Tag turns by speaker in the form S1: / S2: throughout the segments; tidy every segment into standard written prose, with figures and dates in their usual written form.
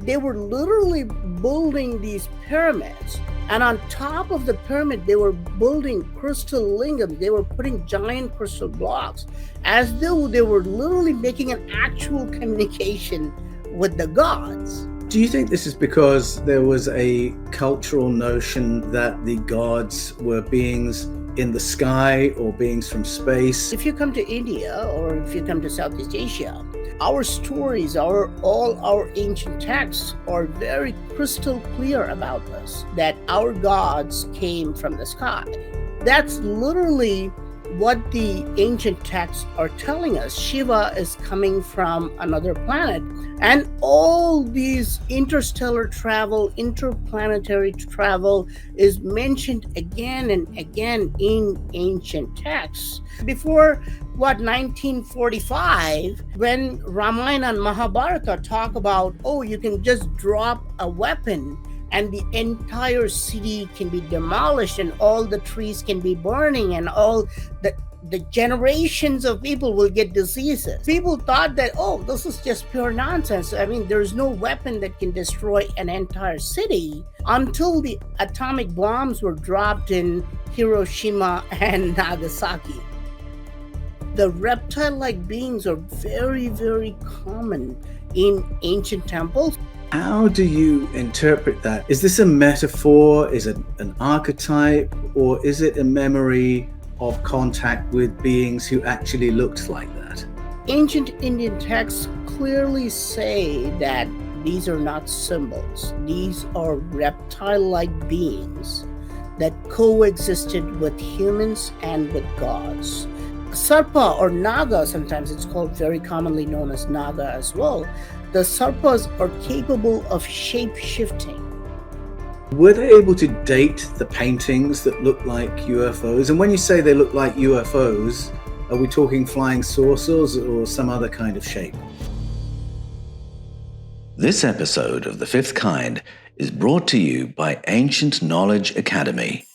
S1: They were literally building these pyramids. And on top of the pyramid, they were building crystal lingams. They were putting giant crystal blocks as though they were literally making an actual communication with the gods.
S2: Do you think this is because there was a cultural notion that the gods were beings in the sky or beings from space?
S1: If you come to India or if you come to Southeast Asia, our stories, all our ancient texts are very crystal clear about this, that our gods came from the sky. That's literally what the ancient texts are telling us. Shiva is coming from another planet. And all these interstellar travel, interplanetary travel is mentioned again and again in ancient texts. Before 1945, when Ramayana and Mahabharata talk about, you can just drop a weapon and the entire city can be demolished and all the trees can be burning and all the generations of people will get diseases. People thought that, this is just pure nonsense. I mean, there's no weapon that can destroy an entire city until the atomic bombs were dropped in Hiroshima and Nagasaki. The reptile-like beings are very, very common in ancient temples.
S2: How do you interpret that? Is this a metaphor? Is it an archetype? Or is it a memory of contact with beings who actually looked like that?
S1: Ancient Indian texts clearly say that these are not symbols. These are reptile-like beings that coexisted with humans and with gods. Sarpa or Naga, sometimes it's called very commonly known as Naga as well. The Sarpas are capable of shape-shifting.
S2: Were they able to date the paintings that look like UFOs? And when you say they look like UFOs, are we talking flying saucers or some other kind of shape?
S3: This episode of The Fifth Kind is brought to you by Ancient Knowledge Academy,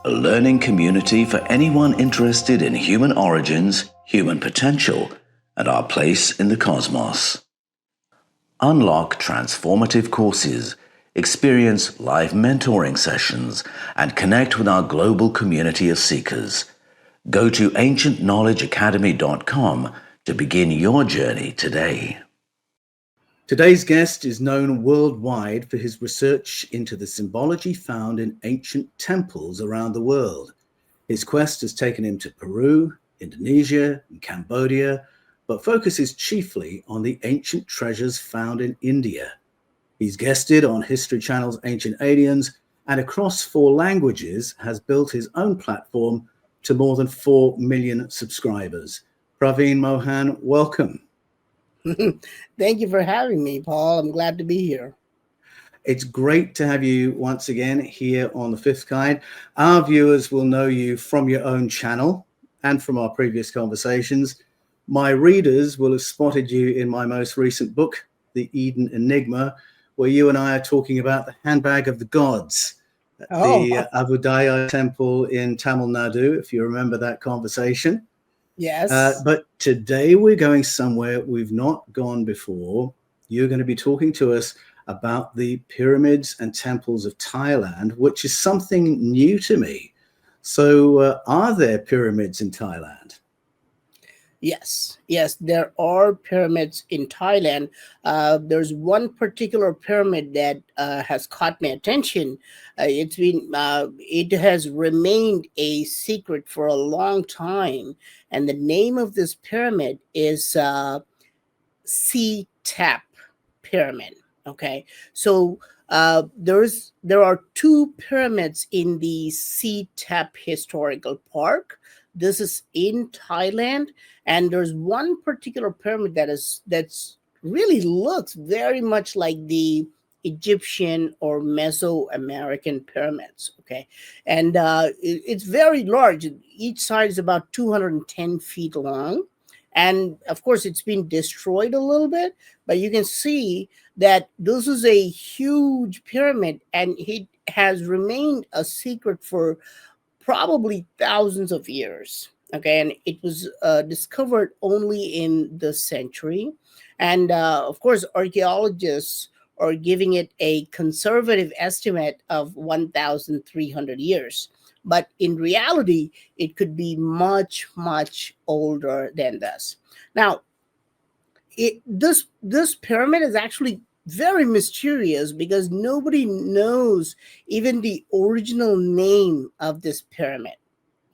S3: a learning community for anyone interested in human origins, human potential, and our place in the cosmos. Unlock transformative courses, experience live mentoring sessions, and connect with our global community of seekers. Go to ancientknowledgeacademy.com to begin your journey today.
S2: Today's guest is known worldwide for his research into the symbology found in ancient temples around the world. His quest has taken him to Peru, Indonesia, and Cambodia, but focuses chiefly on the ancient treasures found in India. He's guested on History Channel's Ancient Aliens and across 4 languages has built his own platform to more than 4 million subscribers. Praveen Mohan, welcome.
S1: Thank you for having me, Paul. I'm glad to be here.
S2: It's great to have you once again here on The Fifth Kind. Our viewers will know you from your own channel and from our previous conversations. My readers will have spotted you in my most recent book, The Eden Enigma, where you and I are talking about the handbag of the gods at the Abu Daya temple in Tamil Nadu, if you remember that conversation.
S1: Yes.
S2: But today we're going somewhere we've not gone before. You're going to be talking to us about the pyramids and temples of Thailand, which is something new to me. So are there pyramids in Thailand?
S1: Yes, there are pyramids in Thailand. There's one particular pyramid that has caught my attention. It has remained a secret for a long time, and the name of this pyramid is Thep pyramid. Okay, so there are 2 pyramids in the Thep historical park. This is in Thailand, and there's one particular pyramid that's really looks very much like the Egyptian or Mesoamerican pyramids. Okay, and it's very large. Each side is about 210 feet long, and of course it's been destroyed a little bit, but you can see that this is a huge pyramid, and it has remained a secret for probably thousands of years. Okay, and it was discovered only in this century. And of course, archaeologists or giving it a conservative estimate of 1,300 years. But in reality, it could be much, much older than this. Now, this pyramid is actually very mysterious because nobody knows even the original name of this pyramid.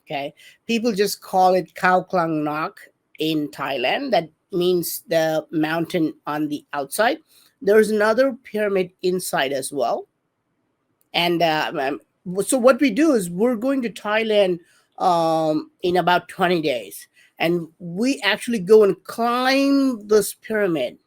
S1: Okay, people just call it Khao Klang Nok in Thailand. That means the mountain on the outside. There's another pyramid inside as well. And so what we do is we're going to Thailand in about 20 days, and we actually go and climb this pyramid,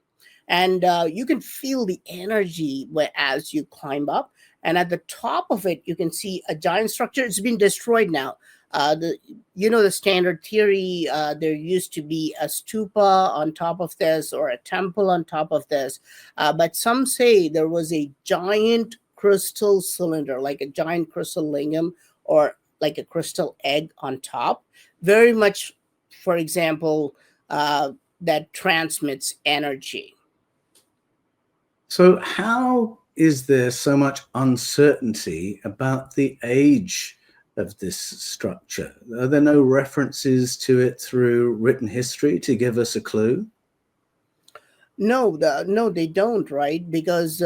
S1: and you can feel the energy as you climb up. And at the top of it, you can see a giant structure. It's been destroyed now. The standard theory. There used to be a stupa on top of this, or a temple on top of this, but some say there was a giant crystal cylinder, like a giant crystal lingam, or like a crystal egg on top. Very much, for example, that transmits energy.
S2: So, how is there so much uncertainty about the age of this structure? Are there no references to it through written history to give us a clue?
S1: No, they don't, right? Because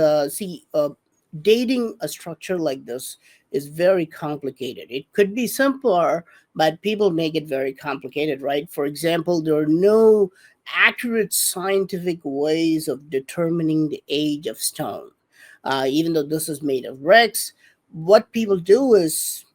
S1: dating a structure like this is very complicated. It could be simpler, but people make it very complicated, right? For example, there are no accurate scientific ways of determining the age of stone. Even though this is made of bricks, what people do is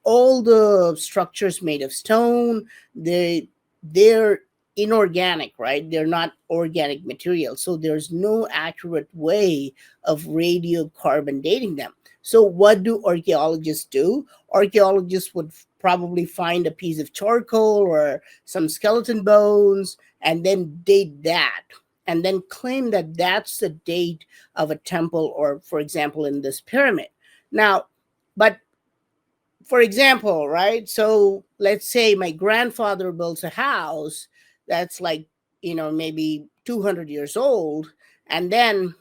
S1: all the structures made of stone, they're inorganic, right? They're not organic material. So there's no accurate way of radiocarbon dating them. So what do archaeologists do? Archaeologists would probably find a piece of charcoal or some skeleton bones and then date that, and then claim that that's the date of a temple, or, for example, in this pyramid. Now, but for example, right? So let's say my grandfather builds a house that's like, maybe 200 years old, and then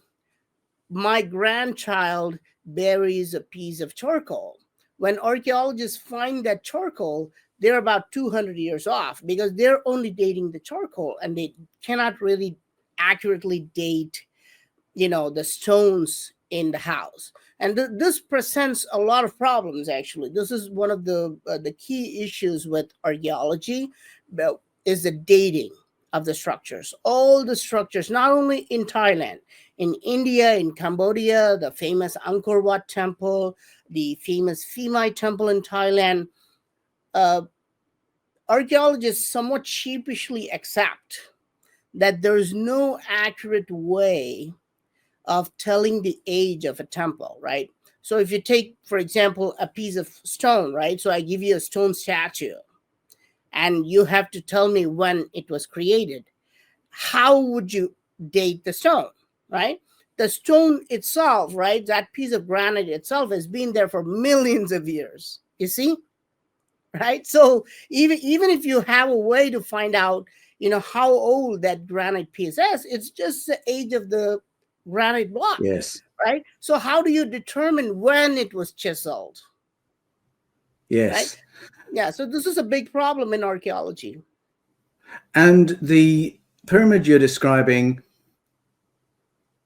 S1: my grandchild buries a piece of charcoal. When archaeologists find that charcoal, they're about 200 years off because they're only dating the charcoal, and they cannot really accurately date the stones in the house. And this presents a lot of problems. Actually, this is one of the key issues with archaeology, is the dating of the structures. All the structures, not only in Thailand, in India, in Cambodia, the famous Angkor Wat temple, the famous Phimai temple in Thailand, archaeologists somewhat sheepishly accept that there's no accurate way of telling the age of a temple, right? So if you take, for example, a piece of stone, right? So I give you a stone statue, and you have to tell me when it was created. How would you date the stone, right? The stone itself, right? That piece of granite itself has been there for millions of years. You see, right? So even if you have a way to find out, how old that granite piece is, it's just the age of the granite block.
S2: Yes.
S1: Right? So how do you determine when it was chiseled?
S2: Yes.
S1: Right? Yeah, so this is a big problem in archaeology.
S2: And the pyramid you're describing,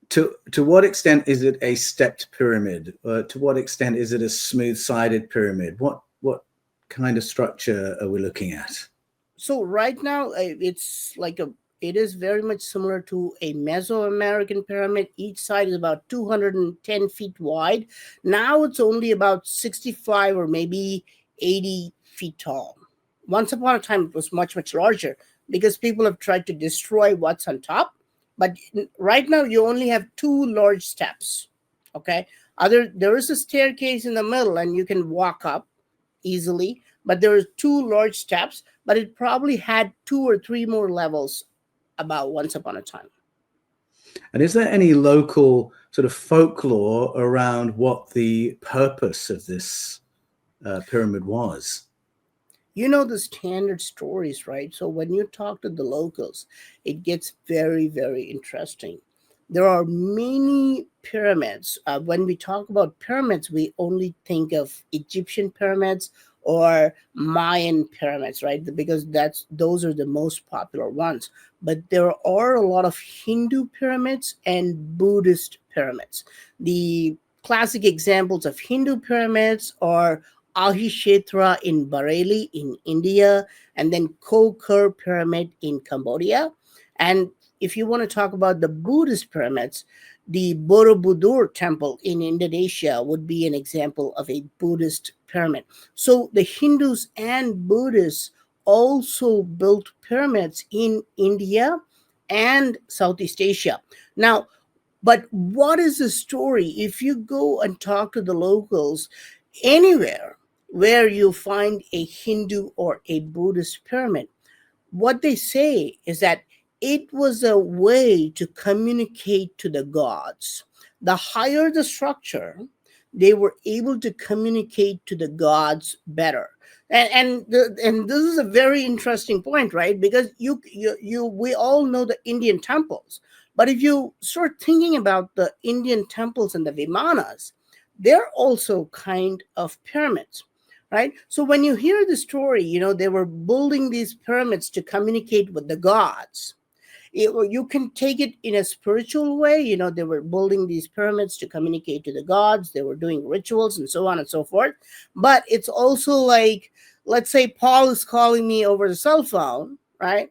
S2: to what extent is it a stepped pyramid? To what extent is it a smooth-sided pyramid? What kind of structure are we looking at?
S1: So right now, it is very much similar to a Mesoamerican pyramid. Each side is about 210 feet wide. Now it's only about 65 or maybe 80 feet tall. Once upon a time, it was much, much larger because people have tried to destroy what's on top. But right now, you only have two large steps. Okay. There is a staircase in the middle, and you can walk up easily. But there are two large steps, but it probably had 2 or 3 more levels about once upon a time.
S2: And is there any local sort of folklore around what the purpose of this pyramid was?
S1: The standard stories, right? So when you talk to the locals, it gets very, very interesting. There are many pyramids. When we talk about pyramids, we only think of Egyptian pyramids or Mayan pyramids, right? Because those are the most popular ones. But there are a lot of Hindu pyramids and Buddhist pyramids. The classic examples of Hindu pyramids are Ahishetra in Bareilly in India, and then Kokar Pyramid in Cambodia. And if you want to talk about the Buddhist pyramids, the Borobudur temple in Indonesia would be an example of a Buddhist pyramid. So the Hindus and Buddhists also built pyramids in India and Southeast Asia. Now, but what is the story? If you go and talk to the locals anywhere where you find a Hindu or a Buddhist pyramid, what they say is that it was a way to communicate to the gods. The higher the structure, they were able to communicate to the gods better. And this is a very interesting point, right? Because we all know the Indian temples, but if you start thinking about the Indian temples and the Vimanas, they're also kind of pyramids, right? So when you hear the story, they were building these pyramids to communicate with the gods. You can take it in a spiritual way. They were building these pyramids to communicate to the gods. They were doing rituals and so on and so forth. But it's also like, let's say Paul is calling me over the cell phone, right?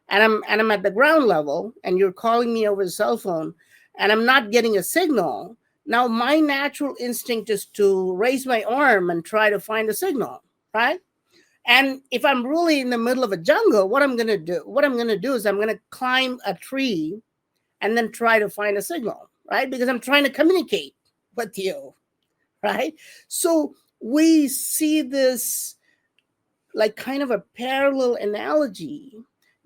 S1: And I'm at the ground level, and you're calling me over the cell phone, and I'm not getting a signal. Now my natural instinct is to raise my arm and try to find a signal, right? And if I'm really in the middle of a jungle, what I'm going to do is I'm going to climb a tree and then try to find a signal, right? Because I'm trying to communicate with you, right? So we see this like kind of a parallel analogy,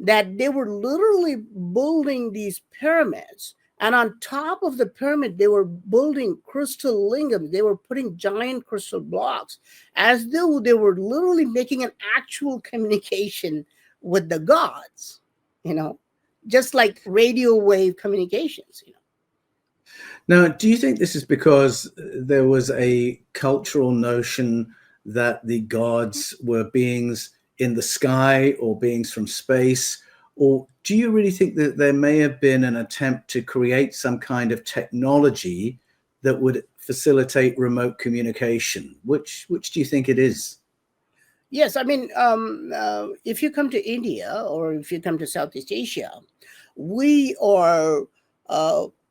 S1: that they were literally building these pyramids, and on top of the pyramid they were building crystal lingams. They were putting giant crystal blocks, as though they were literally making an actual communication with the gods, you know just like radio wave communications.
S2: Now, do you think this is because there was a cultural notion that the gods were beings in the sky or beings from space? Or do you really think that there may have been an attempt to create some kind of technology that would facilitate remote communication? Which do you think it is?
S1: Yes, I mean, if you come to India or if you come to Southeast Asia, we are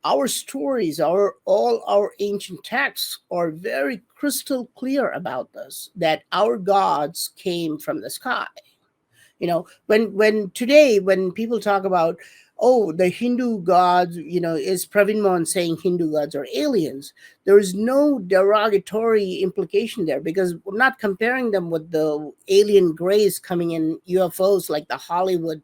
S1: our stories, all our ancient texts are very crystal clear about this. That our gods came from the sky. When people talk about, oh, the Hindu gods, is Praveen Mohan saying Hindu gods are aliens? There is no derogatory implication there, because we're not comparing them with the alien grays coming in UFOs like the Hollywood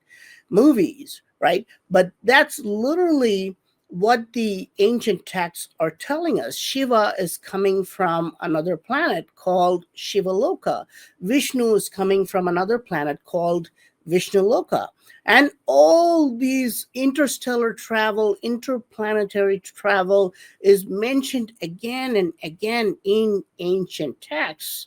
S1: movies, right? But that's literally what the ancient texts are telling us. Shiva is coming from another planet called Shivaloka. Vishnu is coming from another planet called Vishnaloka. And all these interstellar travel, interplanetary travel is mentioned again and again in ancient texts.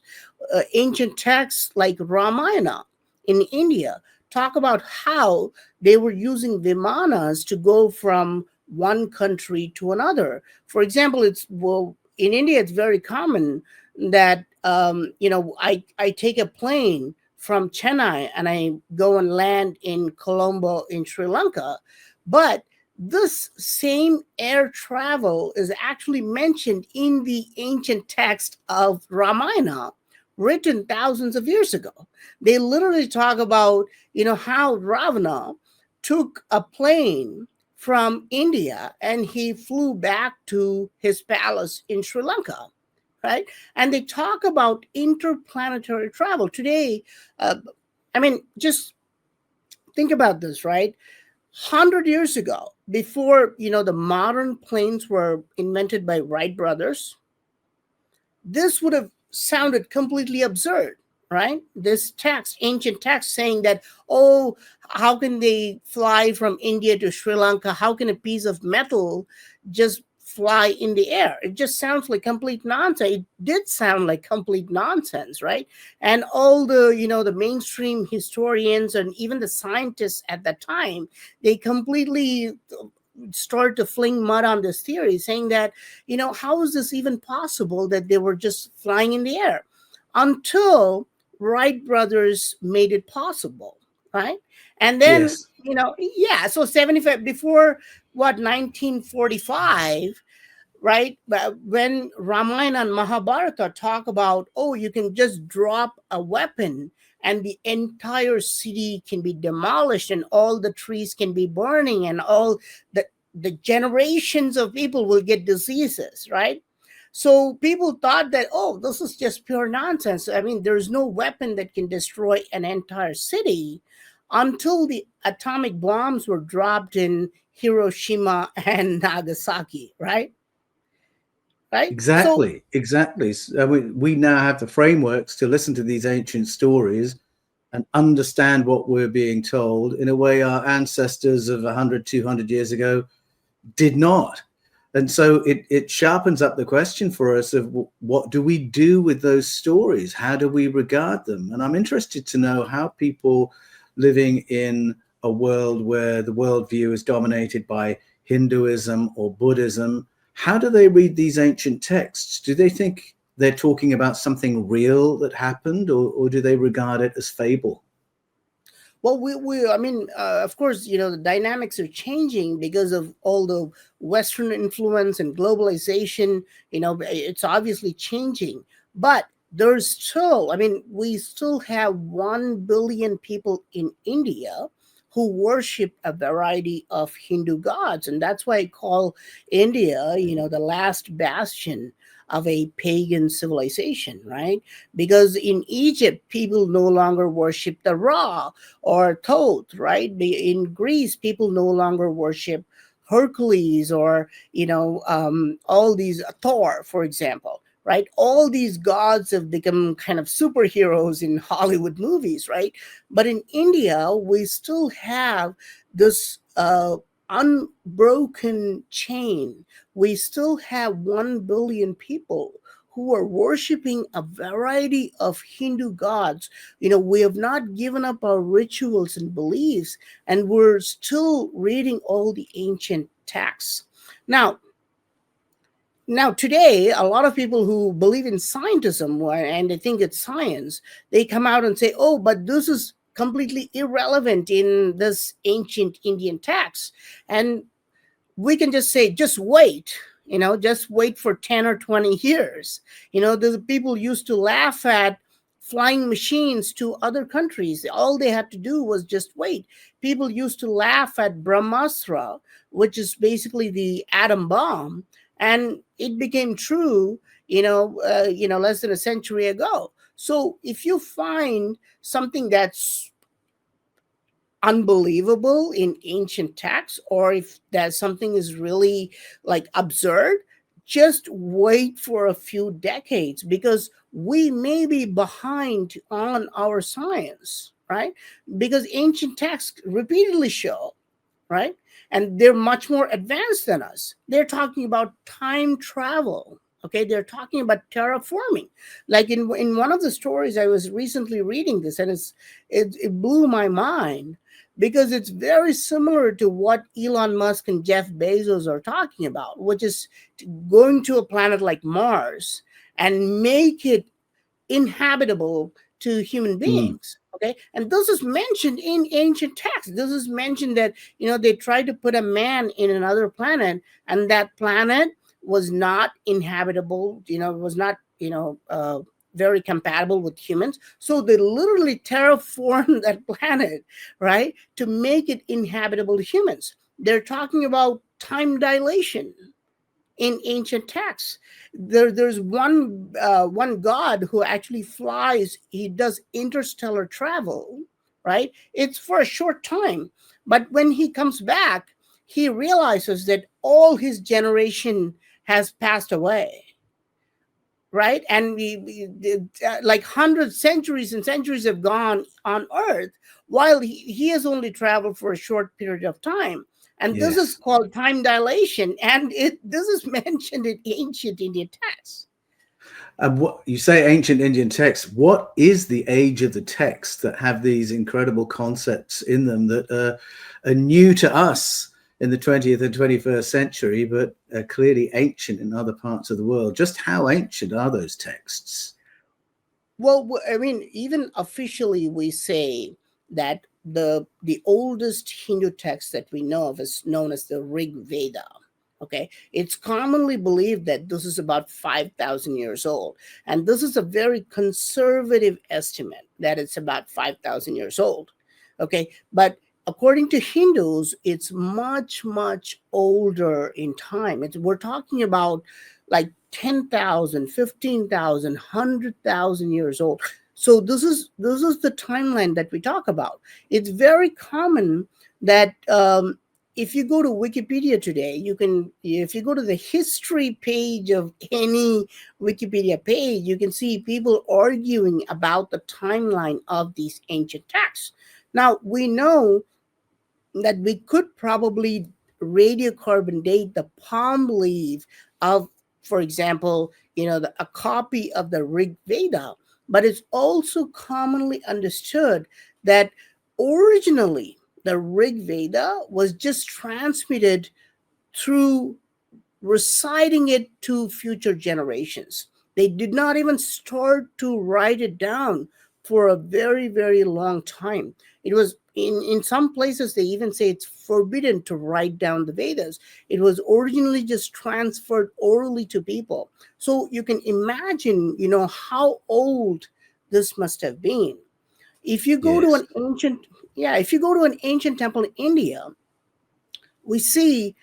S1: Ancient texts like Ramayana in India talk about how they were using vimanas to go from one country to another. For example, in India, it's very common that I take a plane from Chennai and I go and land in Colombo in Sri Lanka. But this same air travel is actually mentioned in the ancient text of Ramayana, written thousands of years ago. They literally talk about, how Ravana took a plane from India and he flew back to his palace in Sri Lanka, right? And they talk about interplanetary travel today. Just think about this, right? 100 years ago, before the modern planes were invented by Wright brothers, this would have sounded completely absurd, right? This text, ancient text saying that, oh, how can they fly from India to Sri Lanka? How can a piece of metal just fly in the air? It just sounds like complete nonsense. It did sound like complete nonsense, right? And all the, the mainstream historians and even the scientists at that time, they completely started to fling mud on this theory, saying that, how is this even possible that they were just flying in the air? Until Wright brothers made it possible, right? And then,
S2: Yes.
S1: yeah, so 75 before what 1945, right? But when Ramayana and Mahabharata talk about, oh, you can just drop a weapon and the entire city can be demolished and all the trees can be burning and all the generations of people will get diseases, right? So people thought that, oh, this is just pure nonsense. I mean, there's no weapon that can destroy an entire city until the atomic bombs were dropped in Hiroshima and Nagasaki, right? Right? So,
S2: Exactly, exactly. So we now have the frameworks to listen to these ancient stories and understand what we're being told in a way our ancestors of 100, 200 years ago did not. And so it sharpens up the question for us of what do we do with those stories? How do we regard them? And I'm interested to know how people living in a world where the worldview is dominated by Hinduism or Buddhism, how do they read these ancient texts? Do they think they're talking about something real that happened, or do they regard it as fable?
S1: well, I mean, of course, the dynamics are changing because of all the Western influence and globalization. It's obviously changing, but there's still, I mean, we still have 1 billion people in India who worship a variety of Hindu gods. And that's why I call India, the last bastion of a pagan civilization, right? Because in Egypt, people no longer worship the Ra or Thoth, right? In Greece, people no longer worship Hercules or, all these, Thor, for example, right? All these gods have become kind of superheroes in Hollywood movies, right? But in India, we still have this unbroken chain. We still have 1 billion people who are worshiping a variety of Hindu gods. We have not given up our rituals and beliefs, and we're still reading all the ancient texts. Now, today, a lot of people who believe in scientism and they think it's science, they come out and say, oh, but this is completely irrelevant in this ancient Indian text. And we can just say, just wait for 10 or 20 years. The people used to laugh at flying machines to other countries. All they had to do was just wait. People used to laugh at Brahmastra, which is basically the atom bomb, and it became true, less than a century ago. So if you find something that's unbelievable in ancient texts, or if that something is really like absurd, just wait for a few decades, because we may be behind on our science, right? Because ancient texts repeatedly show, right? And they're much more advanced than us. They're talking about time travel. Okay, they're talking about terraforming. Like in one of the stories, I was recently reading this, and it blew my mind, because it's very similar to what Elon Musk and Jeff Bezos are talking about, which is going to a planet like Mars and make it inhabitable to human
S2: Mm.
S1: beings. Okay, and this is mentioned in ancient texts. This is mentioned that they tried to put a man in another planet, and that planet was not inhabitable. Was not very compatible with humans. So they literally terraformed that planet, right, to make it inhabitable to humans. They're talking about time dilation in ancient texts. There's one god who actually flies. He does interstellar travel, right? It's for a short time, but when he comes back, he realizes that all his generation has passed away, right? And like hundreds, centuries and centuries have gone on Earth, while he has only traveled for a short period of time. And this is
S2: Yes.
S1: called time dilation, and this is mentioned in ancient Indian texts.
S2: And what you say, ancient Indian texts, what is the age of the texts that have these incredible concepts in them that are new to us in the 20th and 21st century, but are clearly ancient in other parts of the world? Just how ancient are those texts?
S1: Well, I mean, even officially, we say that the oldest Hindu text that we know of is known as the Rig Veda. Okay, it's commonly believed that this is about 5,000 years old, and this is a very conservative estimate that it's about 5,000 years old. Okay, but according to Hindus, it's much much older in time. We're talking about like 10,000, 15,000, 100,000 years old. So this is the timeline that we talk about. It's very common that if you go to Wikipedia today, if you go to the history page of any Wikipedia page, you can see people arguing about the timeline of these ancient texts. Now, we know that we could probably radiocarbon date the palm leaf of, for example, a copy of the Rig Veda, but it's also commonly understood that originally the Rig Veda was just transmitted through reciting it to future generations. They did not even start to write it down for a very, very long time. It was in some places, they even say it's forbidden to write down the Vedas. It was originally just transferred orally to people. So you can imagine, how old this must have been. If you go to
S2: Yes.
S1: an ancient, yeah, if you go to an ancient temple in India, we see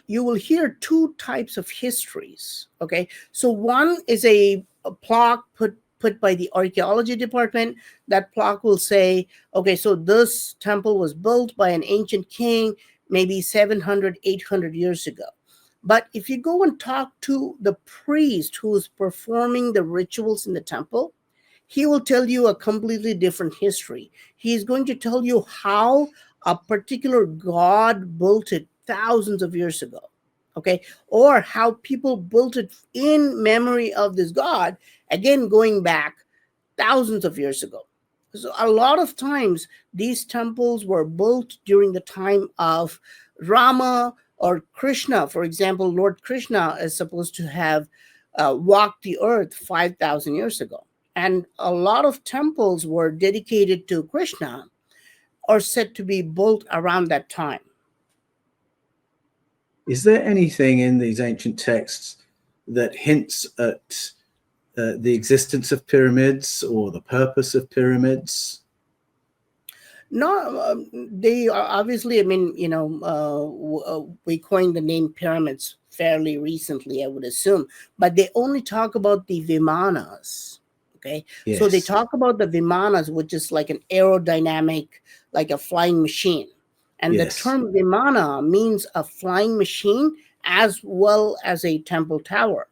S1: you will hear two types of histories. Okay, so one is a plaque put by the archaeology department. That plaque will say, okay, so this temple was built by an ancient king maybe 700, 800 years ago. But if you go and talk to the priest who is performing the rituals in the temple, he will tell you a completely different history. He's going to tell you how a particular god built it thousands of years ago. Okay, or how people built it in memory of this god, again going back thousands of years ago. So a lot of times these temples were built during the time of Rama or Krishna. For example, Lord Krishna is supposed to have walked the earth 5,000 years ago. And a lot of temples were dedicated to Krishna or said to be built around that time.
S2: Is there anything in these ancient texts that hints at the existence of pyramids or the purpose of pyramids?
S1: No, they are obviously, I mean, we coined the name pyramids fairly recently, I would assume, but they only talk about the Vimanas. Okay, so they
S2: Yes.
S1: talk about the Vimanas, which is like an aerodynamic, like a flying machine. And the
S2: Yes.
S1: term Vimana means a flying machine as well as a temple tower.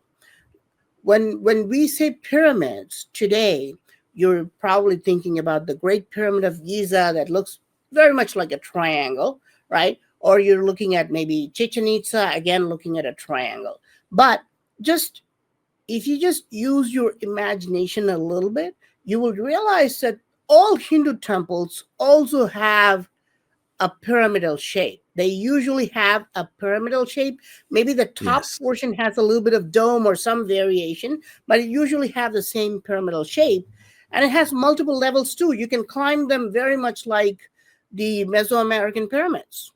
S1: When we say pyramids today, you're probably thinking about the Great Pyramid of Giza that looks very much like a triangle, right? Or you're looking at maybe Chichen Itza, again looking at a triangle. But just if you just use your imagination a little bit, you will realize that all Hindu temples also have a pyramidal shape. They usually have a pyramidal shape. Maybe the top
S2: Yes.
S1: portion has a little bit of dome or some variation, but it usually have the same pyramidal shape. And it has multiple levels too. You can climb them very much like the Mesoamerican pyramids.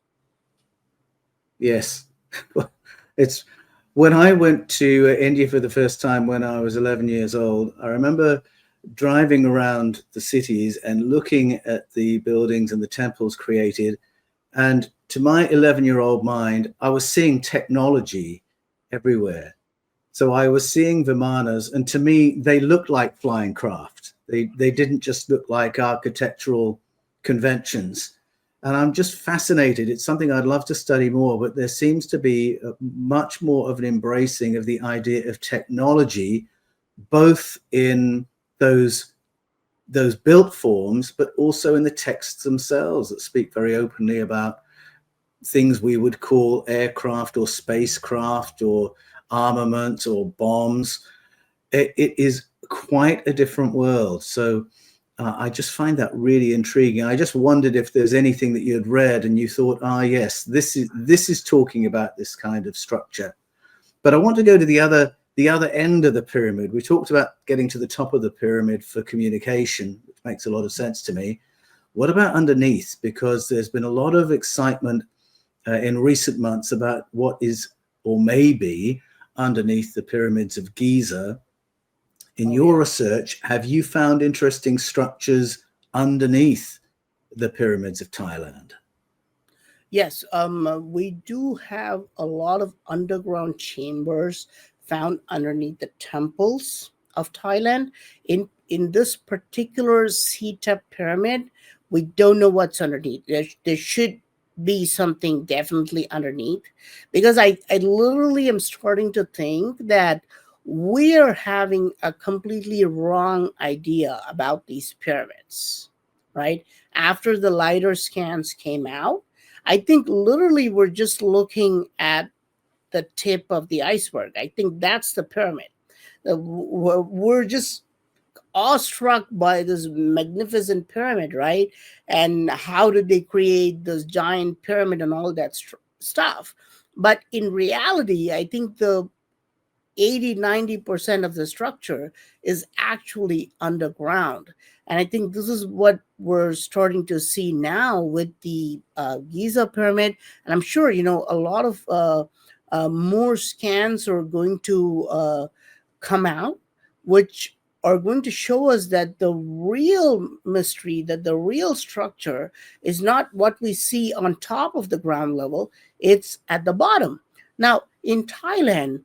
S2: Yes. It's when I went to India for the first time when I was 11 years old, I remember driving around the cities and looking at the buildings and the temples created. And to my 11-year-old mind, I was seeing technology everywhere. So I was seeing Vimanas, and to me, they looked like flying craft. They didn't just look like architectural conventions. And I'm just fascinated. It's something I'd love to study more, but there seems to be much more of an embracing of the idea of technology both in those built forms, but also in the texts themselves that speak very openly about things we would call aircraft or spacecraft or armaments or bombs. It is quite a different world. So I just find that really intriguing. I just wondered if there's anything that you had read and you thought, yes, this is talking about this kind of structure. But I want to go to the other end of the pyramid. We talked about getting to the top of the pyramid for communication, which makes a lot of sense to me. What about underneath? Because there's been a lot of excitement in recent months about what is or may be underneath the pyramids of Giza. In your research, have you found interesting structures underneath the pyramids of Thailand?
S1: Yes, we do have a lot of underground chambers found underneath the temples of Thailand. In this particular Thep pyramid, we don't know what's underneath. There should be something definitely underneath, because I literally am starting to think that we are having a completely wrong idea about these pyramids, right? After the LiDAR scans came out, I think literally we're just looking at the tip of the iceberg. I think that's the pyramid. We're just awestruck by this magnificent pyramid, right? And how did they create this giant pyramid and all that stuff? But in reality, I think the 80-90% of the structure is actually underground. And I think this is what we're starting to see now with the Giza pyramid. And I'm sure, a lot of more scans are going to come out, which are going to show us that the real mystery, that the real structure is not what we see on top of the ground level, it's at the bottom. Now, in Thailand,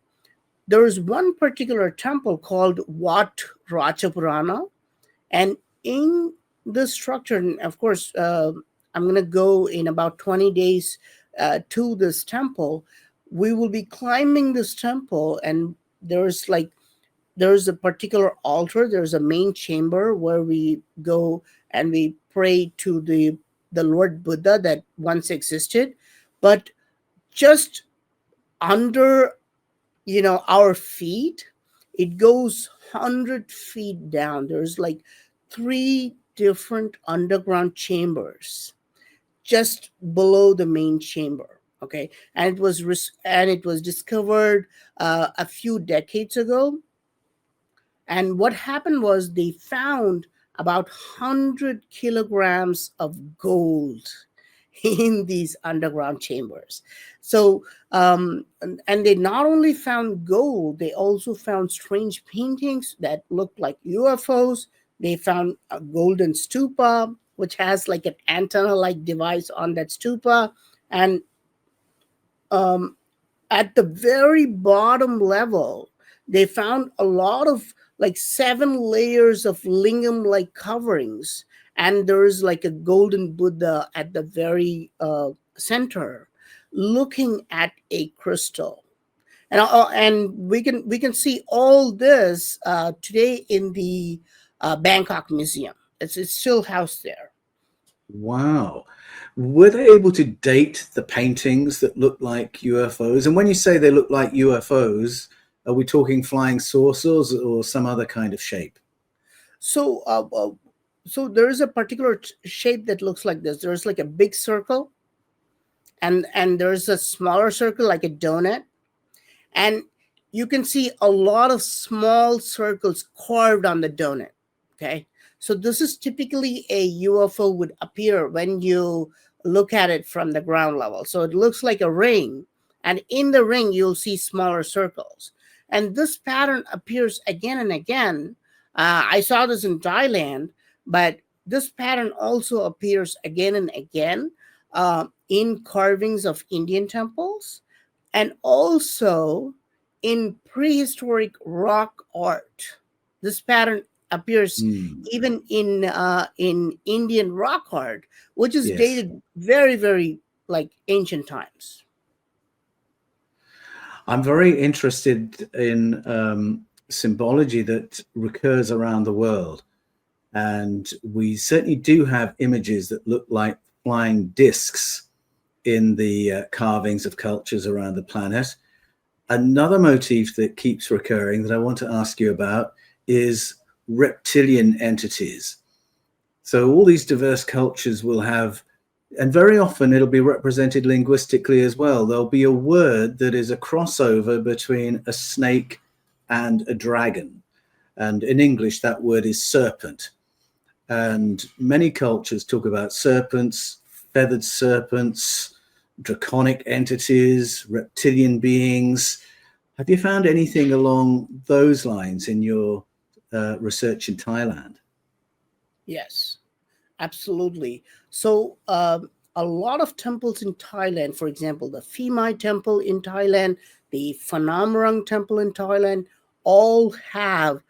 S1: there is one particular temple called Wat Ratchapurana, and in this structure, and of course, I'm going to go in about 20 days to this temple. We will be climbing this temple, and there's a particular altar. There's a main chamber where we go and we pray to the Lord Buddha that once existed, but just under our feet, it goes 100 feet down. There's like 3 different underground chambers just below the main chamber. Okay, and it was discovered a few decades ago. And what happened was they found about 100 kilograms of gold in these underground chambers. So, and they not only found gold, they also found strange paintings that looked like UFOs. They found a golden stupa, which has like an antenna like device on that stupa. And um, at the very bottom level, they found a lot of like 7 layers of lingam like coverings, and there's like a golden Buddha at the very center looking at a crystal. And we can see all this today in the Bangkok Museum. It's still housed there.
S2: Wow. Were they able to date the paintings that look like UFOs? And when you say they look like UFOs, are we talking flying saucers or some other kind of shape?
S1: So, so there is a particular shape that looks like this. There's like a big circle, and there's a smaller circle like a donut, and you can see a lot of small circles carved on the donut. Okay, so this is typically a UFO would appear when you look at it from the ground level. So it looks like a ring, and in the ring you'll see smaller circles, and this pattern appears again and again. I saw this in Thailand, but this pattern also appears again and again in carvings of Indian temples, and also in prehistoric rock art. This pattern appears even in Indian rock art, which is
S2: Yes.
S1: dated very, very like ancient times.
S2: I'm very interested in symbology that recurs around the world. And we certainly do have images that look like flying discs in the carvings of cultures around the planet. Another motif that keeps recurring that I want to ask you about is reptilian entities. So all these diverse cultures will have, and very often it'll be represented linguistically as well. There'll be a word that is a crossover between a snake and a dragon. And in English, that word is serpent. And many cultures talk about serpents, feathered serpents, draconic entities, reptilian beings. Have you found anything along those lines in your research in Thailand?
S1: Yes, absolutely. So, a lot of temples in Thailand, for example, the Phimai temple in Thailand, the Phanamarang temple in Thailand, all have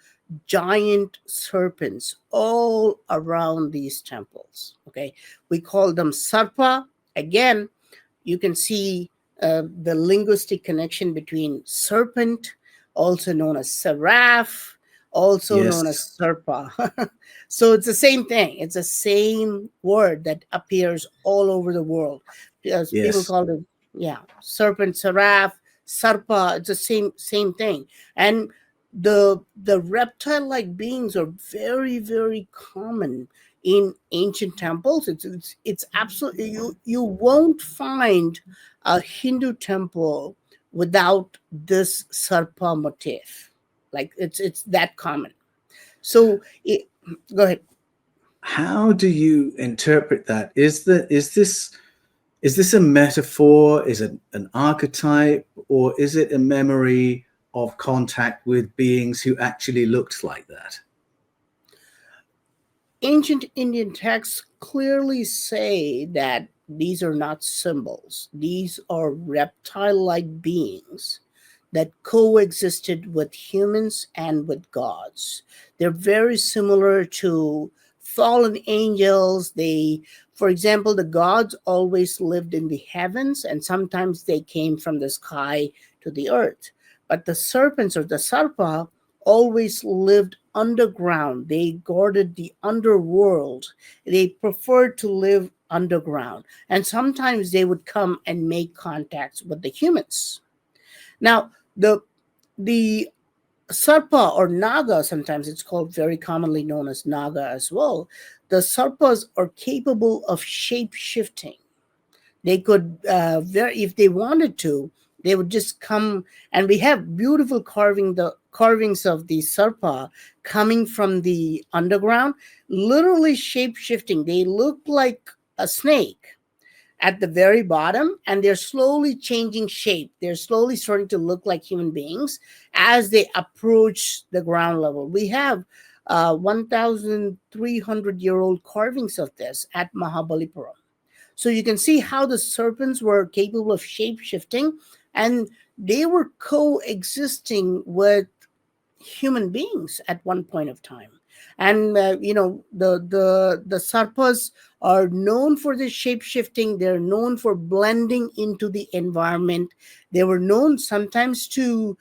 S1: giant serpents all around these temples. Okay, we call them sarpa. Again, you can see the linguistic connection between serpent, also known as seraph, also known as
S2: Yes,
S1: serpa. So it's the same thing. It's the same word that appears all over the world. Because people
S2: yes.
S1: call it, yeah, serpent, seraph, sarpa. It's the same thing. And the reptile-like beings are very, very common in ancient temples. It's absolutely, you won't find a Hindu temple without this sarpa motif. Like it's that common. So go ahead.
S2: How do you interpret that? Is this a metaphor? Is it an archetype, or is it a memory of contact with beings who actually looked like that?
S1: Ancient Indian texts clearly say that these are not symbols. These are reptile like beings that coexisted with humans and with gods. They're very similar to fallen angels. For example, the gods always lived in the heavens, and sometimes they came from the sky to the earth. But the serpents or the sarpa always lived underground. They guarded the underworld. They preferred to live underground. And sometimes they would come and make contacts with the humans. Now, the sarpa or naga, sometimes it's called, very commonly known as naga as well. The sarpas are capable of shape shifting. They could, if they wanted to, they would just come, and we have beautiful carvings of the sarpa coming from the underground, literally shape shifting. They look like a snake at the very bottom, and they're slowly changing shape. They're slowly starting to look like human beings as they approach the ground level. We have 1,300-year-old carvings of this at Mahabalipuram. So you can see how the serpents were capable of shape shifting, and they were coexisting with human beings at one point of time. And the sarpas are known for this shape shifting. They're known for blending into the environment. They were known sometimes to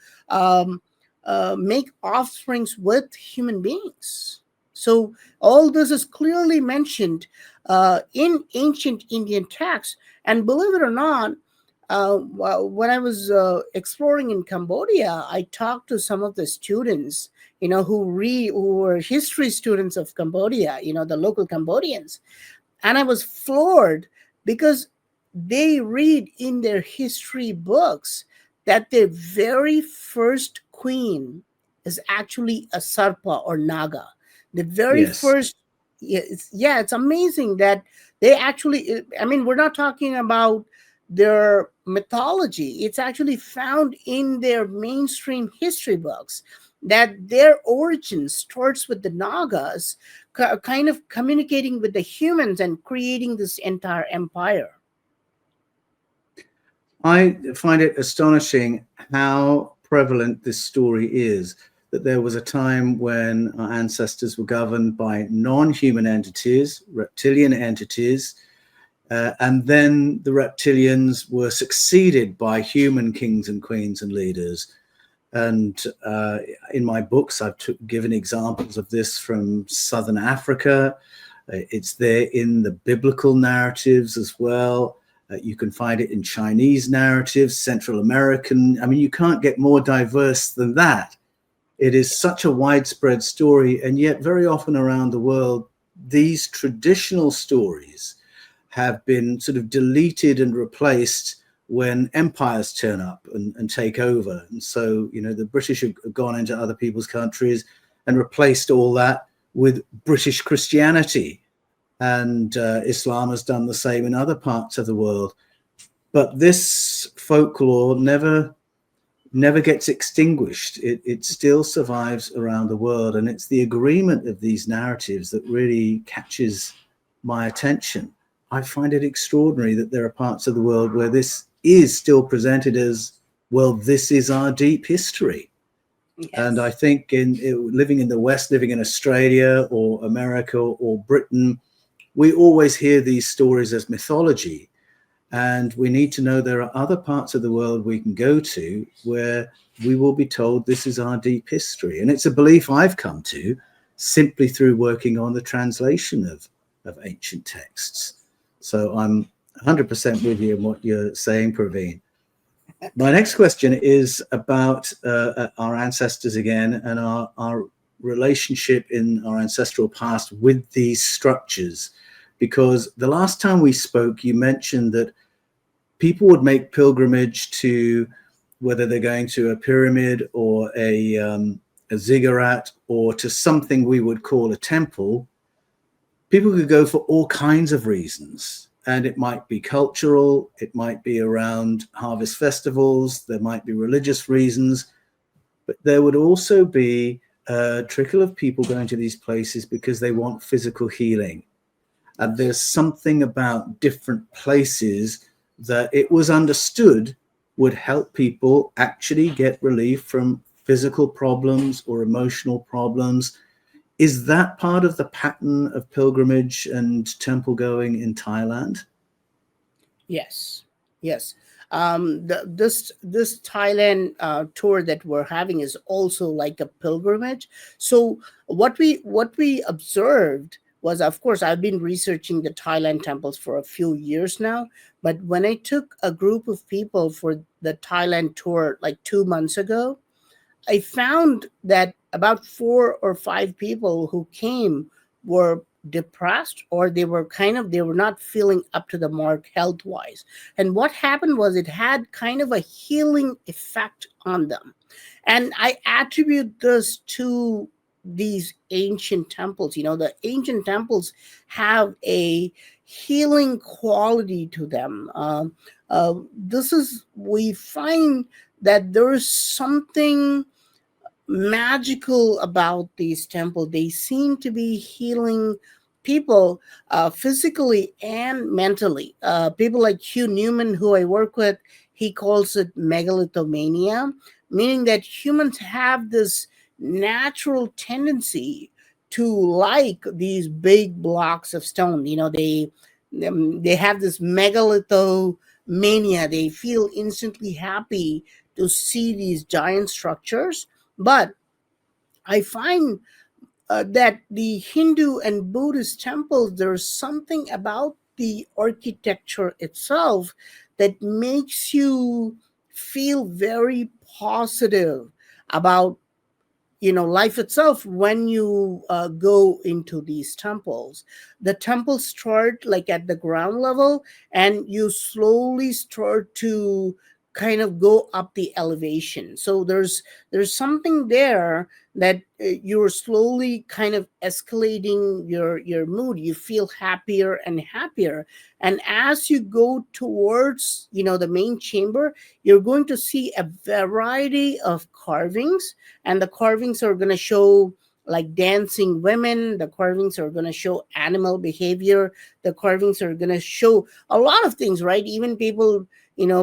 S1: make offsprings with human beings. So all this is clearly mentioned in ancient Indian texts. And believe it or not, when I was exploring in Cambodia, I talked to some of the students, who were history students of Cambodia, the local Cambodians, and I was floored because they read in their history books that their very first queen is actually a sarpa or naga. The very
S2: Yes.
S1: first, it's amazing that they actually, I mean, we're not talking about their mythology. It's actually found in their mainstream history books that their origin starts with the Nagas kind of communicating with the humans and creating this entire empire.
S2: I find it astonishing how prevalent this story is, that there was a time when our ancestors were governed by non-human entities, reptilian entities, and then the reptilians were succeeded by human kings and queens and leaders. And in my books, I've given examples of this from Southern Africa. It's there in the biblical narratives as well. You can find it in Chinese narratives, Central American. I mean, you can't get more diverse than that. It is such a widespread story, and yet very often around the world, these traditional stories have been sort of deleted and replaced when empires turn up and take over. And so, you know, the British have gone into other people's countries and replaced all that with British Christianity. And Islam has done the same in other parts of the world. But this folklore never gets extinguished. It still survives around the world. And it's the agreement of these narratives that really catches my attention. I find it extraordinary that there are parts of the world where this is still presented as, well, this is our deep history. Yes. And I think living in the West, living in Australia or America or Britain, we always hear these stories as mythology. And we need to know there are other parts of the world we can go to where we will be told this is our deep history. And it's a belief I've come to simply through working on the translation of ancient texts. So I'm 100% with you in what you're saying, Praveen. My next question is about our ancestors again and our relationship in our ancestral past with these structures. Because the last time we spoke, you mentioned that people would make pilgrimage to, whether they're going to a pyramid or a ziggurat or to something we would call a temple. People could go for all kinds of reasons. And it might be cultural, it might be around harvest festivals, there might be religious reasons, but there would also be a trickle of people going to these places because they want physical healing. And there's something about different places that it was understood would help people actually get relief from physical problems or emotional problems. Is that part of the pattern of pilgrimage and temple going in Thailand?
S1: Yes, yes. This Thailand tour that we're having is also like a pilgrimage. So what we observed was, of course, I've been researching the Thailand temples for a few years now. But when I took a group of people for the Thailand tour like 2 months ago, I found that about 4 or 5 people who came were depressed, or they were not feeling up to the mark health wise. And what happened was it had kind of a healing effect on them. And I attribute this to these ancient temples. You know, the ancient temples have a healing quality to them. We find that there is something magical about these temples. They seem to be healing people physically and mentally. People like Hugh Newman, who I work with, he calls it megalithomania, meaning that humans have this natural tendency to like these big blocks of stone. You know, they have this megalithomania. They feel instantly happy to see these giant structures. But I find that the Hindu and Buddhist temples, there's something about the architecture itself that makes you feel very positive about life itself when you go into these temples. The temples start like at the ground level, and you slowly start to kind of go up the elevation. So there's something there that you're slowly kind of escalating your mood. You feel happier and happier, and as you go towards the main chamber, you're going to see a variety of carvings, and the carvings are going to show like dancing women. The carvings are going to show animal behavior. The carvings are going to show a lot of things, right? Even people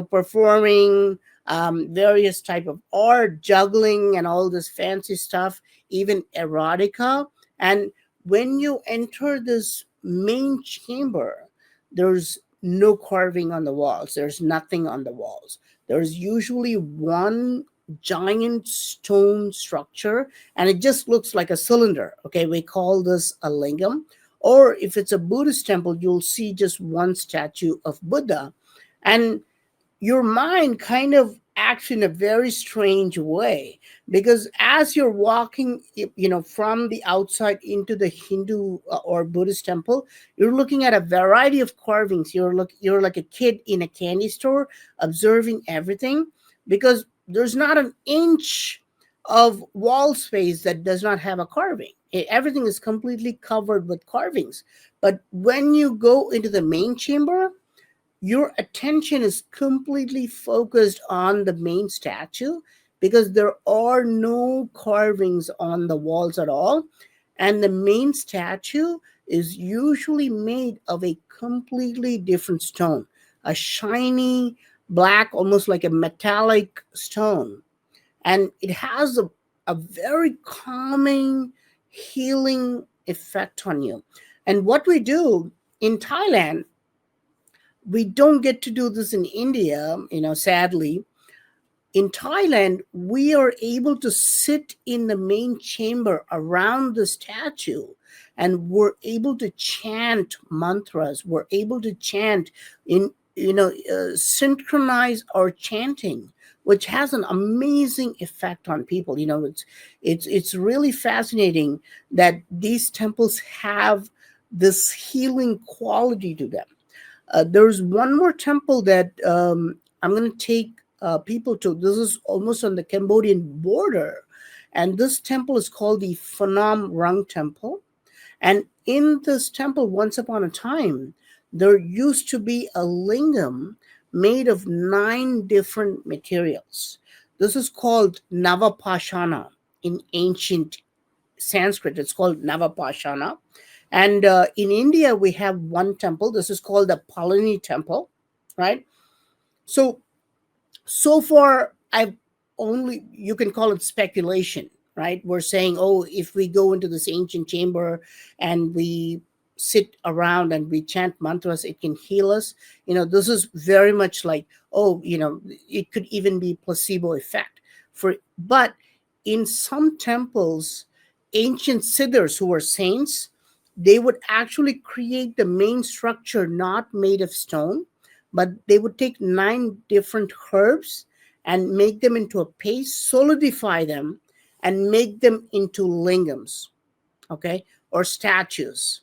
S1: performing various type of art, juggling and all this fancy stuff, even erotica. And when you enter this main chamber, there's no carving on the walls. There's nothing on the walls. There's usually one giant stone structure, and it just looks like a cylinder. Okay, we call this a lingam. Or if it's a Buddhist temple, you'll see just one statue of Buddha. And your mind kind of acts in a very strange way, because as you're walking, from the outside into the Hindu or Buddhist temple, you're looking at a variety of carvings. You're like a kid in a candy store observing everything, because there's not an inch of wall space that does not have a carving. Everything is completely covered with carvings. But when you go into the main chamber, your attention is completely focused on the main statue, because there are no carvings on the walls at all. And the main statue is usually made of a completely different stone, a shiny black, almost like a metallic stone. And it has a very calming, healing effect on you. And what we do in Thailand, we don't get to do this in India, sadly. In Thailand, we are able to sit in the main chamber around the statue, and we're able to chant mantras. We're able to chant synchronize our chanting, which has an amazing effect on people. It's really fascinating that these temples have this healing quality to them. There's one more temple that I'm going to take people to. This is almost on the Cambodian border. And this temple is called the Phnom Rang Temple. And in this temple, once upon a time, there used to be a lingam made of 9 different materials. This is called Navapashana in ancient Sanskrit. It's called Navapashana. And in India, we have one temple. This is called the Palani Temple, right? So far, you can call it speculation, right? We're saying, if we go into this ancient chamber and we sit around and we chant mantras, it can heal us. This is very much like, it could even be placebo effect. But in some temples, ancient siddhas who were saints, they would actually create the main structure not made of stone, but they would take 9 different herbs and make them into a paste, solidify them, and make them into lingams, okay, or statues.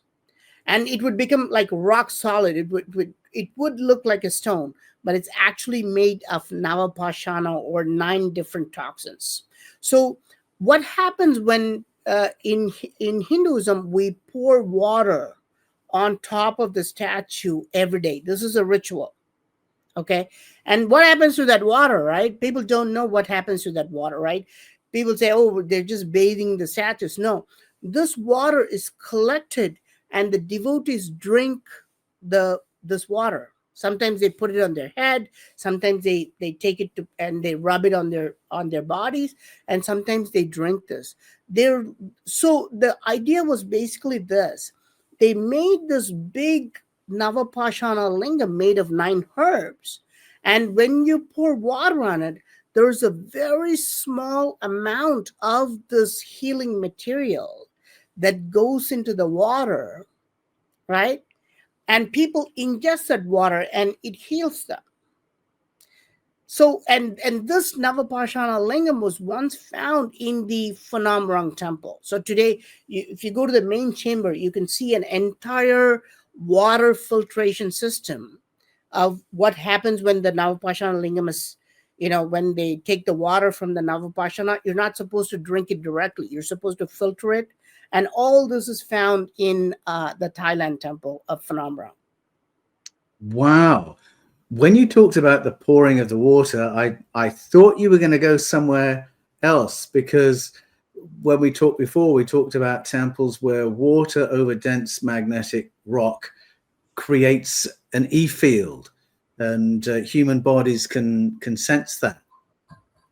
S1: And it would become like rock solid. It would look like a stone, but it's actually made of Navapashana, or 9 different toxins. So what happens when in Hinduism, we pour water on top of the statue every day. This is a ritual. Okay. And what happens to that water, right? People don't know what happens to that water, right? People say, they're just bathing the statues. No, this water is collected and the devotees drink this water. Sometimes they put it on their head. Sometimes they take it and they rub it on their bodies. And sometimes they drink this. So the idea was basically this. They made this big Navapashana lingam made of 9 herbs. And when you pour water on it, there's a very small amount of this healing material that goes into the water, right? And people ingest that water and it heals them. So, and this Navapashana lingam was once found in the Phnom Rang temple. So today, if you go to the main chamber, you can see an entire water filtration system of what happens when the Navapashana lingam is, when they take the water from the Navapashana, you're not supposed to drink it directly. You're supposed to filter it. And all this is found in the Thailand temple of Phnom Rang.
S2: Wow. When you talked about the pouring of the water, I thought you were going to go somewhere else, because when we talked before, we talked about temples where water over dense magnetic rock creates an E-field, and human bodies can sense that.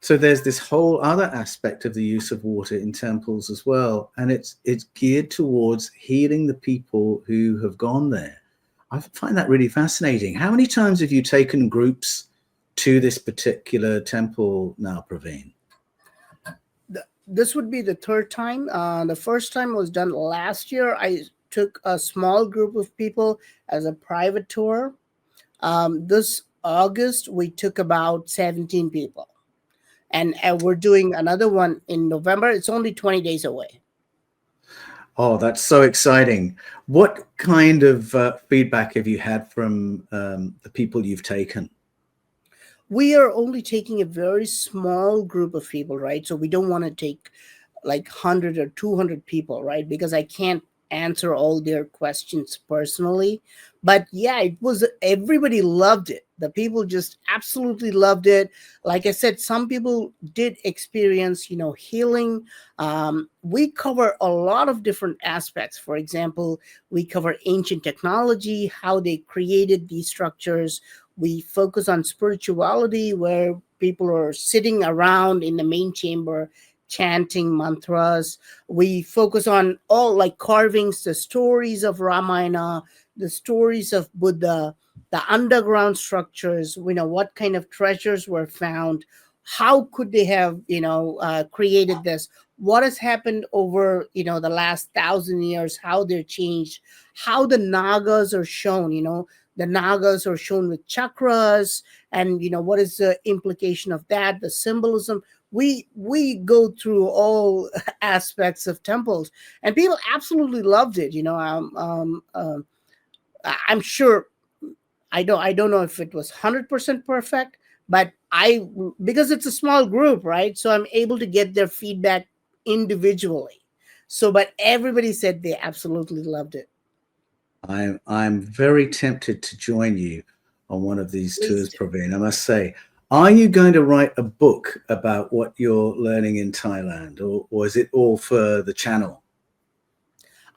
S2: So there's this whole other aspect of the use of water in temples as well, and it's geared towards healing the people who have gone there. I find that really fascinating. How many times have you taken groups to this particular temple now, Praveen?
S1: this would be the third time. The first time was done last year. I took a small group of people as a private tour. This August, we took about 17 people. And we're doing another one in November. It's only 20 days away.
S2: Oh, that's so exciting. What kind of feedback have you had from the people you've taken?
S1: We are only taking a very small group of people, right? So we don't want to take like 100 or 200 people, right? Because I can't answer all their questions personally. But yeah, it was, everybody loved it. The people just absolutely loved it. Like I said, some people did experience, healing. We cover a lot of different aspects. For example, we cover ancient technology, how they created these structures. We focus on spirituality, where people are sitting around in the main chamber chanting mantras. We focus on all like carvings, the stories of Ramayana, the stories of Buddha, the underground structures, what kind of treasures were found, how could they have, created this, what has happened over, the last 1,000 years, how they're changed, how the Nagas are shown, the Nagas are shown with chakras, and what is the implication of that, the symbolism. We go through all aspects of temples, and people absolutely loved it. I'm sure, I don't know if it was 100% perfect, but because it's a small group, right? So I'm able to get their feedback individually. So, but everybody said they absolutely loved it.
S2: I'm very tempted to join you on one of these
S1: Please
S2: tours,
S1: do.
S2: Praveen. I must say, are you going to write a book about what you're learning in Thailand, or is it all for the channel?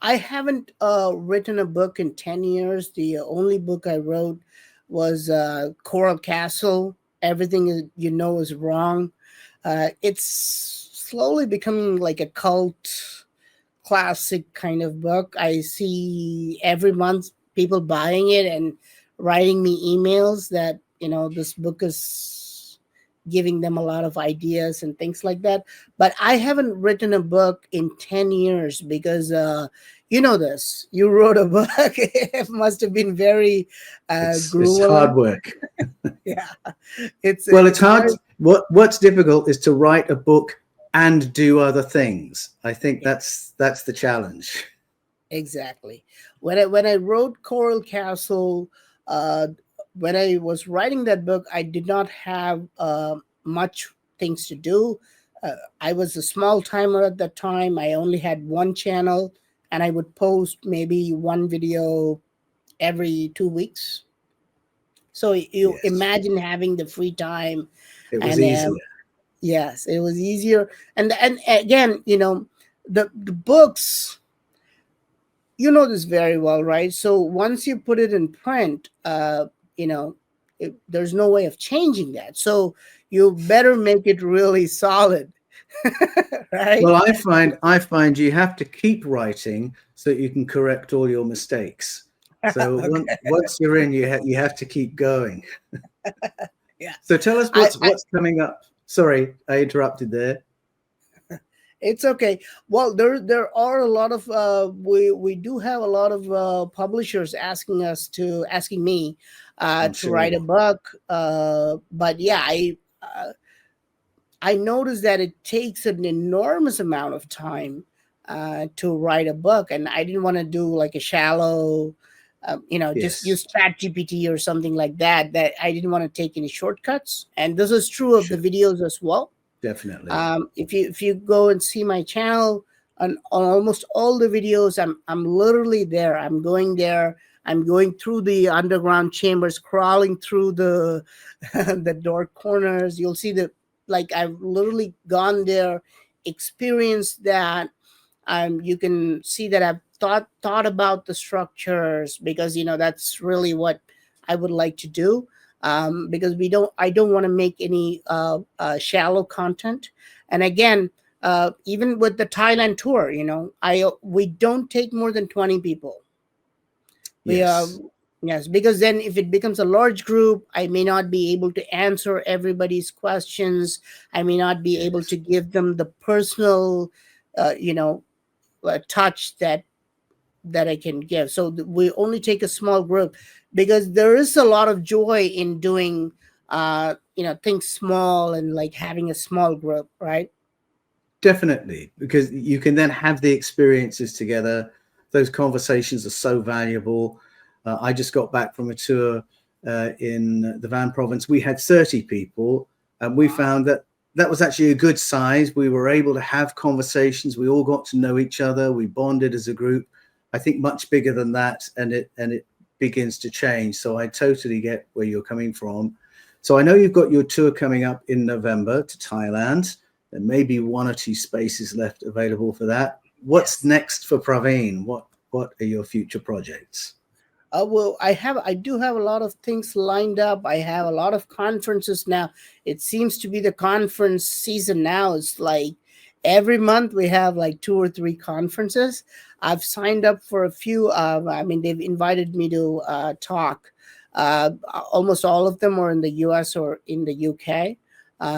S1: I haven't written a book in 10 years. The only book I wrote was Coral Castle. Everything is wrong. It's slowly becoming like a cult classic kind of book. I see every month people buying it and writing me emails that, this book is giving them a lot of ideas and things like that. But I haven't written a book in 10 years because, this. You wrote a book. It must have been very
S2: It's hard
S1: grueling.
S2: work.
S1: Yeah, it's
S2: Well, it's
S1: it's
S2: hard.
S1: very
S2: What's difficult is to write a book and do other things. I think that's the challenge.
S1: exactly. When I wrote Coral Castle, uh, when I was writing that book, I did not have much things to do. I was a small timer at that time. I only had one channel, and I would post maybe one video every 2 weeks. So you
S2: Yes,
S1: imagine having the free time,
S2: it was
S1: and
S2: easier.
S1: yes, it was easier. And again, the books, this very well, right? So once you put it in print, you know there's no way of changing that, so you better make it really solid. Right.
S2: Well, I find you have to keep writing so that you can correct all your mistakes. So
S1: Okay.
S2: once you're in, you have to keep going.
S1: Yeah.
S2: So tell us
S1: I
S2: what's coming up. Sorry, I interrupted there.
S1: It's okay. Well, there are a lot of we do have a lot of publishers asking me
S2: I'm
S1: to write a
S2: sure.
S1: book. But yeah, I noticed that it takes an enormous amount of time to write a book, and I didn't want to do like a shallow, just
S2: Yes,
S1: use Chat GPT or something like that. That I didn't want to take any shortcuts, and this is true of the
S2: sure,
S1: videos as well.
S2: definitely.
S1: If you go and see my channel, on almost all the videos, I'm literally there. I'm going there. I'm going through the underground chambers, crawling through the the dark corners. You'll see that, like, I've literally gone there, experienced that. You can see that I've thought about the structures, because that's really what I would like to do. Because I don't want to make any shallow content. And again, even with the Thailand tour, we don't take more than 20 people. We
S2: Yes.
S1: Yes, because then if it becomes a large group, I may not be able to answer everybody's questions. I may not be able
S2: Yes.
S1: to give them the personal, you know, touch that I can give. So we only take a small group because there is a lot of joy in doing, things small and like having a small group, right?
S2: Definitely, because you can then have the experiences together. Those conversations are so valuable. I just got back from a tour in the Van province. We had 30 people, and we
S1: Wow.
S2: found that that was actually a good size. We were able to have conversations. We all got to know each other. We bonded as a group. I think much bigger than that, and it begins to change. So I totally get where you're coming from. So I know you've got your tour coming up in November to Thailand. There may be one or two spaces left available for that. What's
S1: Yes.
S2: next for Praveen? What are your future projects?
S1: Well, I do have a lot of things lined up. I have a lot of conferences now. It seems to be the conference season now. It's like every month we have like two or three conferences. I've signed up for a few. I mean, they've invited me to talk. Almost all of them are in the U.S. or in the U.K.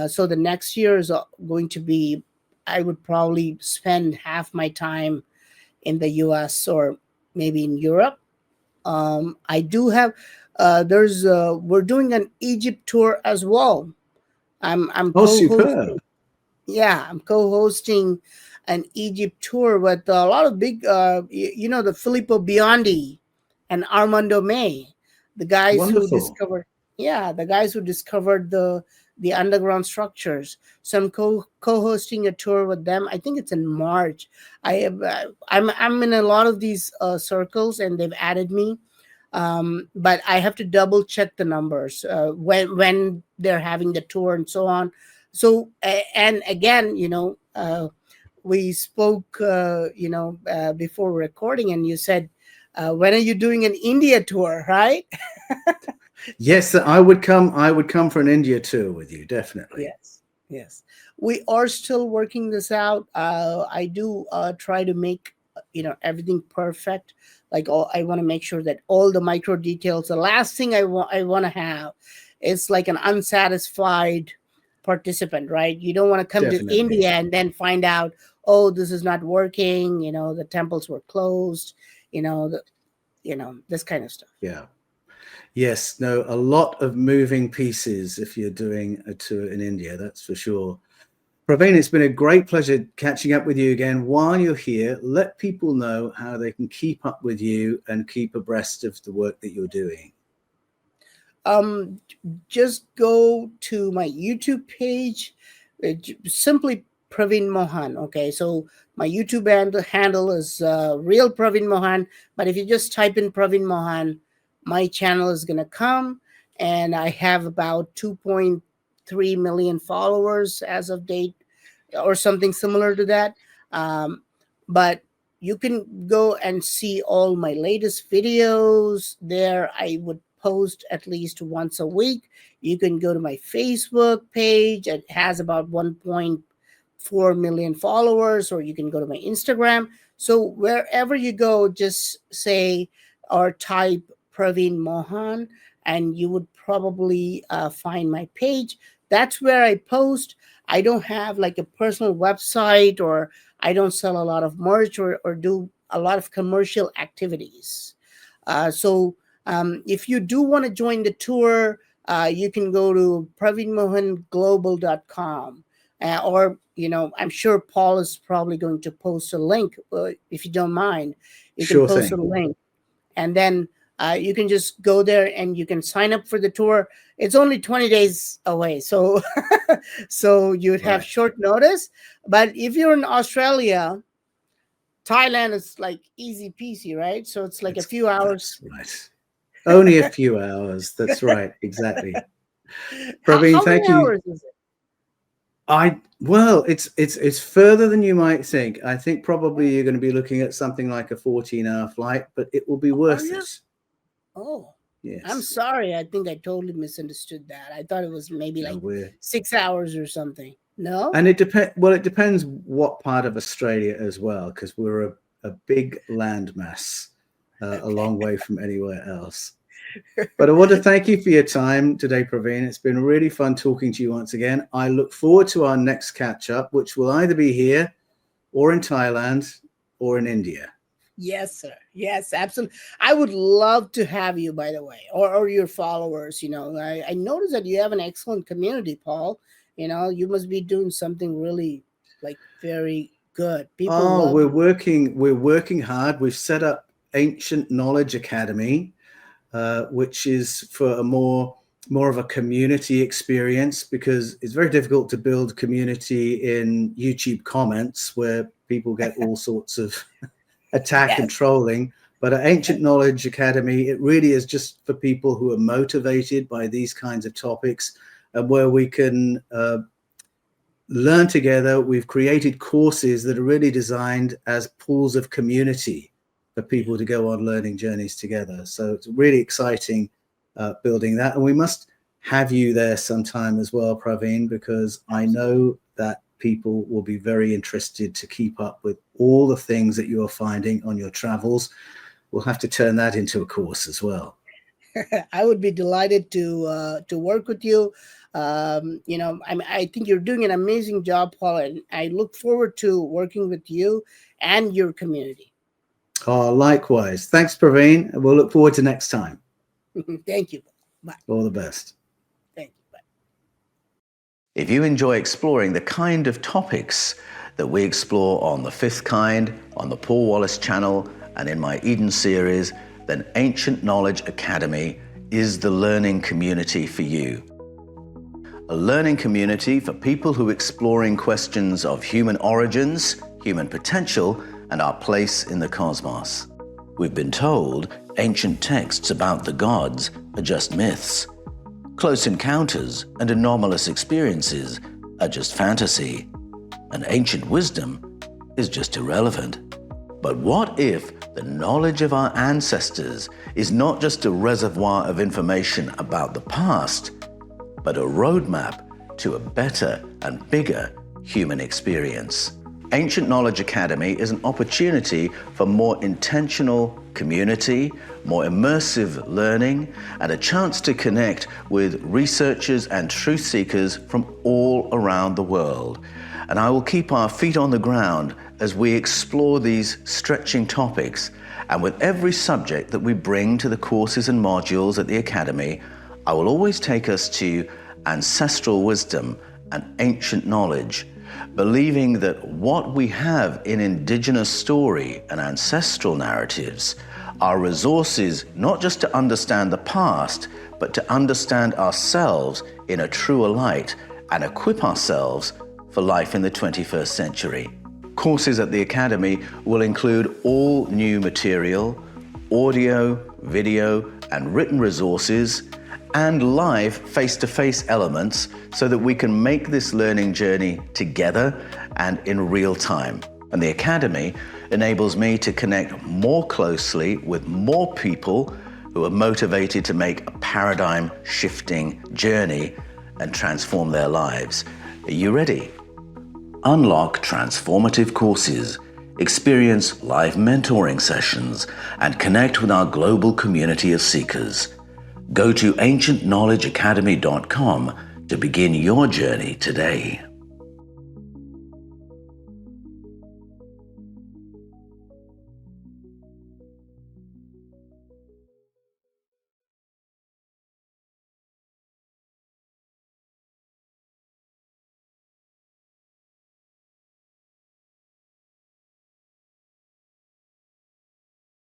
S1: So the next year is going to be. I would probably spend half my time in the U.S. or maybe in Europe. I do have. There's. We're doing an Egypt tour as well. I'm
S2: Oh, superb.
S1: co-hosting. Yeah, I'm co-hosting an Egypt tour with a lot of big. The Filippo Biondi and Armando May, the guys who
S2: Wonderful.
S1: discovered. Yeah, the guys who discovered the underground structures. So I'm co-hosting a tour with them. I think it's in March. I'm in a lot of these circles, and they've added me, but I have to double check the numbers when they're having the tour and so on. So and again, we spoke, before recording, and you said, when are you doing an India tour, right?
S2: Yes, I would come for an India tour with you, definitely.
S1: Yes, yes. We are still working this out. I do try to make everything perfect. Like I want to make sure that all the micro details. The last thing I want to have is like an unsatisfied participant, right? You don't want to come to
S2: Definitely.
S1: India and then find out, oh, this is not working. The temples were closed. This kind of stuff.
S2: Yeah. Yes, no, a lot of moving pieces if you're doing a tour in India, that's for sure. Praveen, it's been a great pleasure catching up with you again. While you're here, let people know how they can keep up with you and keep abreast of the work that you're doing.
S1: Um, just go to my YouTube page, simply Praveen Mohan. Okay, so my YouTube handle is real Praveen Mohan. But if you just type in Praveen Mohan, my channel is gonna come, and I have about 2.3 million followers as of date, or something similar to that. But you can go and see all my latest videos there. I would post at least once a week. You can go to my Facebook page. It has about 1.4 million followers, or you can go to my Instagram. So wherever you go, just say or type Praveen Mohan, and you would probably find my page. That's where I post. I don't have like a personal website, or I don't sell a lot of merch, or do a lot of commercial activities. If you do want to join the tour, you can go to praveenmohanglobal.com. Or, I'm sure Paul is probably going to post a link. If you don't mind, you can
S2: Sure
S1: post a
S2: thing.
S1: link, and then you can just go there and you can sign up for the tour. It's only 20 days away, so so you'd have
S2: Right.
S1: short notice. But if you're in Australia, Thailand is like easy peasy, right? So it's like a few
S2: That's
S1: hours.
S2: right. Only a few hours. That's right. Exactly. Praveen,
S1: How many
S2: thank you.
S1: hours is it?
S2: It's further than you might think. I think
S1: Oh,
S2: probably you're going to be looking at something like a 14-hour flight, but it will be
S1: oh,
S2: worth
S1: yeah.
S2: it.
S1: Oh, I'm
S2: Yes.
S1: sorry. I think I totally misunderstood that. I thought it was maybe
S2: No,
S1: like
S2: we're
S1: 6 hours or something. No?
S2: and it depends what part of Australia as well, because we're a big landmass, a
S1: Okay.
S2: long way from anywhere else. But I want to thank you for your time today, Praveen. It's been really fun talking to you once again. I look forward to our next catch up, which will either be here or in Thailand or in India.
S1: Yes, sir. Yes, absolutely. I would love to have you, by the way, or your followers. I noticed that you have an excellent community, Paul. You must be doing something really like very good. People
S2: Oh,
S1: love.
S2: we're working hard. We've set up Ancient Knowledge Academy, which is for a more of a community experience, because it's very difficult to build community in YouTube comments where people get all sorts of attack and
S1: Yes.
S2: trolling. But at Ancient Knowledge Academy, it really is just for people who are motivated by these kinds of topics, and where we can learn together. We've created courses that are really designed as pools of community for people to go on learning journeys together. So it's really exciting building that. And we must have you there sometime as well, Praveen, because I know that people will be very interested to keep up with all the things that you're finding on your travels. We'll have to turn that into a course as well.
S1: I would be delighted to work with you. I think you're doing an amazing job, Paul, and I look forward to working with you and your community.
S2: Oh, likewise. Thanks, Praveen. We'll look forward to next time.
S1: Thank you. Bye.
S2: All the best.
S1: Thank you. Bye.
S3: If you enjoy exploring the kind of topics that we explore on The Fifth Kind, on the Paul Wallis channel, and in my Eden series, then Ancient Knowledge Academy is the learning community for you. A learning community for people who are exploring questions of human origins, human potential, and our place in the cosmos. We've been told ancient texts about the gods are just myths. Close encounters and anomalous experiences are just fantasy. And ancient wisdom is just irrelevant. But what if the knowledge of our ancestors is not just a reservoir of information about the past, but a roadmap to a better and bigger human experience? Ancient Knowledge Academy is an opportunity for more intentional community, more immersive learning, and a chance to connect with researchers and truth seekers from all around the world. And I will keep our feet on the ground as we explore these stretching topics. And with every subject that we bring to the courses and modules at the Academy, I will always take us to ancestral wisdom and ancient knowledge, believing that what we have in indigenous story and ancestral narratives are resources not just to understand the past, but to understand ourselves in a truer light and equip ourselves for life in the 21st century. Courses at the Academy will include all new material, audio, video, and written resources, and live face-to-face elements so that we can make this learning journey together and in real time. And the Academy enables me to connect more closely with more people who are motivated to make a paradigm-shifting journey and transform their lives. Are you ready? Unlock transformative courses, experience live mentoring sessions, and connect with our global community of seekers. Go to ancientknowledgeacademy.com to begin your journey today.